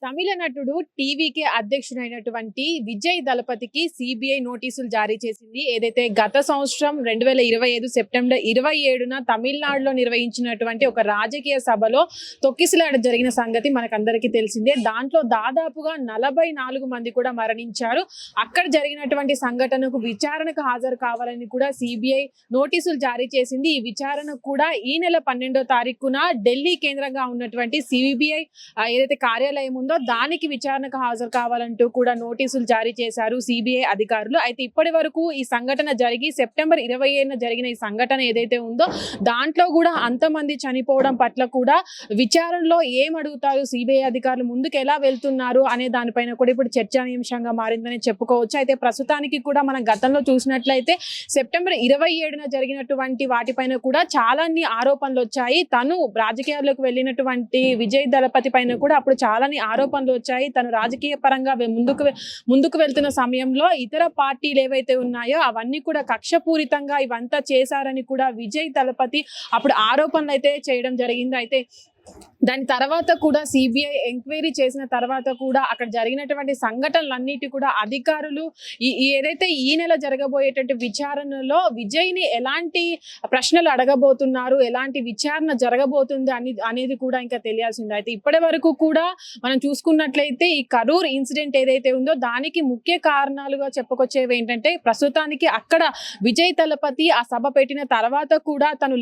తమిళ నటుడు TVK అధ్యక్షుడైనటువంటి Vijay దళపతికి CBI నోటీసులు జారీ చేసింది. ఏదైతే గత సంవత్సరం 2025 సెప్టెంబర్ 27న తమిళనాడులో నిర్వహించినటువంటి ఒక రాజకీయ సభలో తొక్కిసలాట జరిగిన సంగతి మనకందరికీ తెలిసిందే. దాంట్లో దాదాపుగా 44 మంది కూడా మరణించారు. అక్కడ జరిగినటువంటి సంఘటనకు విచారణకు హాజరు కావాలని కూడా సిబిఐ నోటీసులు జారీ చేసింది. ఈ విచారణ కూడా ఈ నెల 12వ తారీఖున ఢిల్లీ కేంద్రంగా ఉన్నటువంటి సిబిఐ ఏదైతే కార్యాలయం ఉందో దానికి విచారణకు హాజరు కావాలంటూ కూడా నోటీసులు జారీ చేశారు సిబిఐ అధికారులు. అయితే ఇప్పటి వరకు ఈ సంఘటన జరిగి సెప్టెంబర్ 27న జరిగిన ఈ సంఘటన ఏదైతే ఉందో దాంట్లో కూడా అంతమంది చనిపోవడం పట్ల కూడా విచారణలో ఏం అడుగుతారు సిబిఐ అధికారులు, ముందుకు ఎలా వెళ్తున్నారు అనే దానిపైన కూడా ఇప్పుడు చర్చానీయాంశంగా మారిందని చెప్పుకోవచ్చు. అయితే ప్రస్తుతానికి కూడా మనం గతంలో చూసినట్లయితే సెప్టెంబర్ 27న జరిగినటువంటి వాటిపైన కూడా చాలా ఆరోపణలు వచ్చాయి. తను రాజకీయాల్లోకి వెళ్ళినటువంటి విజయ్ దళపతి పైన కూడా అప్పుడు చాలా ఆరోపణలు వచ్చాయి. తను రాజకీయ పరంగా ముందుకు వెళ్తున్న సమయంలో ఇతర పార్టీలు ఏవైతే ఉన్నాయో అవన్నీ కూడా కక్షపూరితంగా ఇవంతా చేశారని కూడా విజయ్ దళపతి అప్పుడు ఆరోపణలు అయితే చేయడం జరిగింది. అయితే దాని తర్వాత కూడా సిబిఐ ఎంక్వైరీ చేసిన తర్వాత కూడా అక్కడ జరిగినటువంటి సంఘటనలన్నిటి కూడా అధికారులు ఏదైతే ఈ నెల జరగబోయేటువంటి విచారణలో విజయ్ని ఎలాంటి ప్రశ్నలు అడగబోతున్నారు, ఎలాంటి విచారణ జరగబోతుంది అనేది కూడా ఇంకా తెలియాల్సింది. అయితే ఇప్పటి వరకు కూడా మనం చూసుకున్నట్లయితే ఈ కరూర్ ఇన్సిడెంట్ ఏదైతే ఉందో దానికి ముఖ్య కారణాలుగా చెప్పుకొచ్చేవి ఏంటంటే ప్రస్తుతానికి అక్కడ విజయ్ దళపతి ఆ సభ పెట్టిన తర్వాత కూడా తను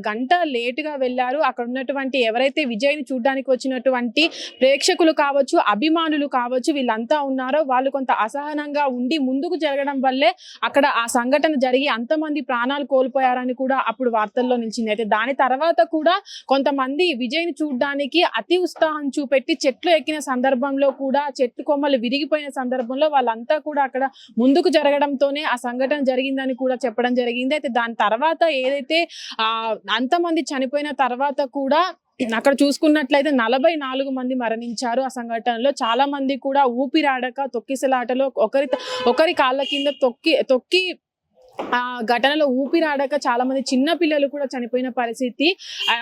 గంట లేటుగా వెళ్ళారు. అక్కడ ఉన్నటువంటి ఎవరైతే విజయ్ని చూడడానికి వచ్చినటువంటి ప్రేక్షకులు కావచ్చు, అభిమానులు కావచ్చు, వీళ్ళంతా ఉన్నారో వాళ్ళు కొంత అసహనంగా ఉండి ముందుకు జరగడం వల్లే అక్కడ ఆ సంఘటన జరిగి అంతమంది ప్రాణాలు కోల్పోయారని కూడా అప్పుడు వార్తల్లో నిలిచింది. అయితే దాని తర్వాత కూడా కొంతమంది విజయ్ని చూడడానికి అతి ఉత్సాహం చూపెట్టి చెట్లు ఎక్కిన సందర్భంలో కూడా చెట్టు కొమ్మలు విరిగిపోయిన సందర్భంలో వాళ్ళంతా కూడా అక్కడ ముందుకు జరగడంతోనే ఆ సంఘటన జరిగిందని కూడా చెప్పడం జరిగింది. అయితే దాని తర్వాత ఏదైతే అంతమంది చనిపోయిన తర్వాత కూడా అక్కడ చూసుకున్నట్లయితే 44 మంది మరణించారు. ఆ సంఘటనలో చాలా మంది కూడా ఊపిరాడక తొక్కిసలాటలో ఒకరి కాళ్ళ కింద తొక్కి ఆ ఘటనలో ఊపిరాడక చాలా మంది చిన్న పిల్లలు కూడా చనిపోయిన పరిస్థితి.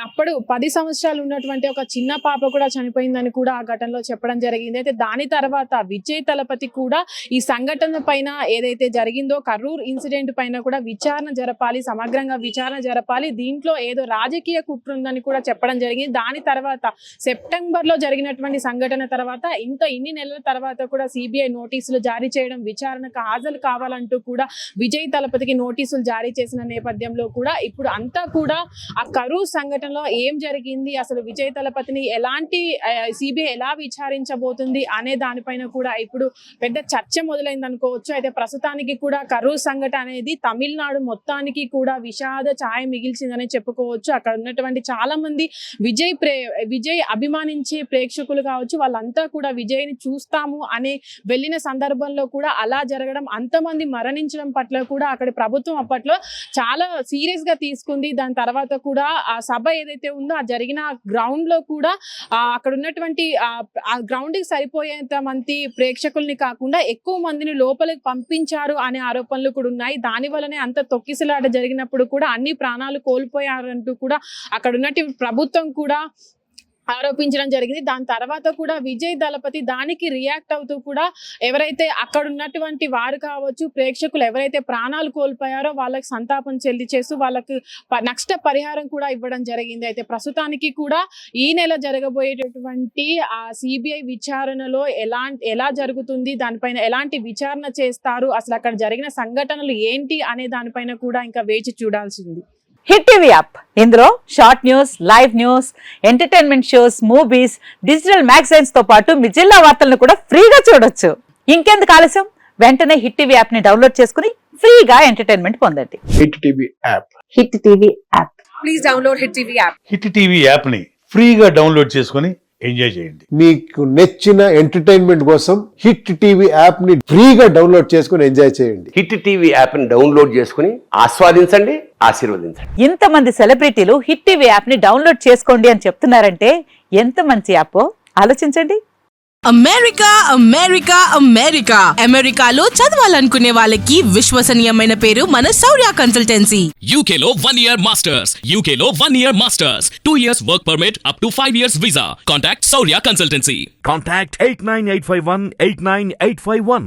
అప్పుడు 10 సంవత్సరాలు ఉన్నటువంటి ఒక చిన్న పాప కూడా చనిపోయిందని కూడా ఆ ఘటనలో చెప్పడం జరిగింది. అయితే దాని తర్వాత విజయ్ దళపతి కూడా ఈ సంఘటన పైన ఏదైతే జరిగిందో కరూర్ ఇన్సిడెంట్ పైన కూడా విచారణ జరపాలి, సమగ్రంగా విచారణ జరపాలి, దీంట్లో ఏదో రాజకీయ కుట్ర ఉందని కూడా చెప్పడం జరిగింది. దాని తర్వాత సెప్టెంబర్ లో జరిగినటువంటి సంఘటన తర్వాత ఇన్ని నెలల తర్వాత కూడా సిబిఐ నోటీసులు జారీ చేయడం, విచారణకు హాజరు కావాలంటూ కూడా విజయ్ దళపతి నోటీసులు జారీ చేసిన నేపథ్యంలో కూడా ఇప్పుడు అంతా కూడా ఆ కరూర్ సంఘటనలో ఏం జరిగింది, అసలు విజయ్ దళపతిని ఎలాంటి సిబిఐ ఎలా విచారించబోతుంది అనే దానిపైన కూడా ఇప్పుడు పెద్ద చర్చ మొదలైంది అనుకోవచ్చు. అయితే ప్రస్తుతానికి కూడా కరూర్ సంఘటన అనేది తమిళనాడు మొత్తానికి కూడా విషాద ఛాయ మిగిల్చిందని చెప్పుకోవచ్చు. అక్కడ ఉన్నటువంటి చాలా మంది విజయ్ అభిమానించే ప్రేక్షకులు కావచ్చు, వాళ్ళంతా కూడా విజయ్ని చూస్తాము అనే వెళ్ళిన సందర్భంలో కూడా అలా జరగడం, అంతమంది మరణించడం పట్ల కూడా అక్కడ ప్రభుత్వం అప్పట్లో చాలా సీరియస్ గా తీసుకుంది. దాని తర్వాత కూడా ఆ సభ ఏదైతే ఉందో ఆ జరిగిన గ్రౌండ్ లో కూడా అక్కడ ఉన్నటువంటి ఆ గ్రౌండ్ కి సరిపోయేంత మంది ప్రేక్షకుల్ని కాకుండా ఎక్కువ మందిని లోపలికి పంపించారు అనే ఆరోపణలు కూడా ఉన్నాయి. దాని వల్లనే అంత తొక్కిసలాట జరిగినప్పుడు కూడా అన్ని ప్రాణాలు కోల్పోయారంటూ కూడా అక్కడ ఉన్నటువంటి ప్రభుత్వం కూడా ఆరోపించడం జరిగింది. దాని తర్వాత కూడా విజయ్ దళపతి దానికి రియాక్ట్ అవుతూ కూడా ఎవరైతే అక్కడ ఉన్నటువంటి వారు కావచ్చు, ప్రేక్షకులు ఎవరైతే ప్రాణాలు కోల్పోయారో వాళ్ళకి సంతాపం చెల్లిచేస్తూ వాళ్ళకి నష్ట పరిహారం కూడా ఇవ్వడం జరిగింది. అయితే ప్రస్తుతానికి కూడా ఈ నెల జరగబోయేటటువంటి ఆ సిబిఐ విచారణలో ఎలా జరుగుతుంది, దానిపైన ఎలాంటి విచారణ చేస్తారు, అసలు అక్కడ జరిగిన సంఘటనలు ఏంటి అనే దానిపైన కూడా ఇంకా వేచి చూడాల్సింది. హిట్ టీవీ యాప్, ఇందులో short news, live news, entertainment shows, movies, digital magazines తో పాటు మీ జిల్లా వార్తలను కూడా ఫ్రీగా చూడొచ్చు. ఇంకెందుకు ఆలస్యం, వెంటనే హిట్ టీవీ యాప్ ని డౌన్లోడ్ చేసుకుని ఫ్రీగా ఎంటర్టైన్మెంట్ పొందండి. Hit TV app. Hit TV app. Please download hit TV app. Hit TV app ని ఫ్రీగా డౌన్లోడ్ చేసుకుని ఎంజాయ్ చేయండి. మీకు నచ్చిన ఎంటర్టైన్మెంట్ కోసం హిట్ టీవీ యాప్ ని ఫ్రీగా డౌన్లోడ్ చేసుకుని ఎంజాయ్ చేయండి. హిట్ టీవీ యాప్ ని డౌన్లోడ్ చేసుకుని ఆస్వాదించండి, ఆశీర్వదించండి. ఇంతమంది సెలబ్రిటీలు హిట్ టీవీ యాప్ ని డౌన్లోడ్ చేసుకోండి అని చెప్తున్నారంటే ఎంత మంచి యాప్ ఆలోచించండి. అమెరికా అమెరికా అమెరికా అమెరికాలో చదవాలనుకునే వాళ్ళకి విశ్వసనీయమైన పేరు మన శౌర్య కన్సల్టెన్సీ. UK లో 1 year masters. UK లో 1 year masters. 2 years work permit up to 5 years visa. Contact Saurya Consultancy. Contact 89851 89851.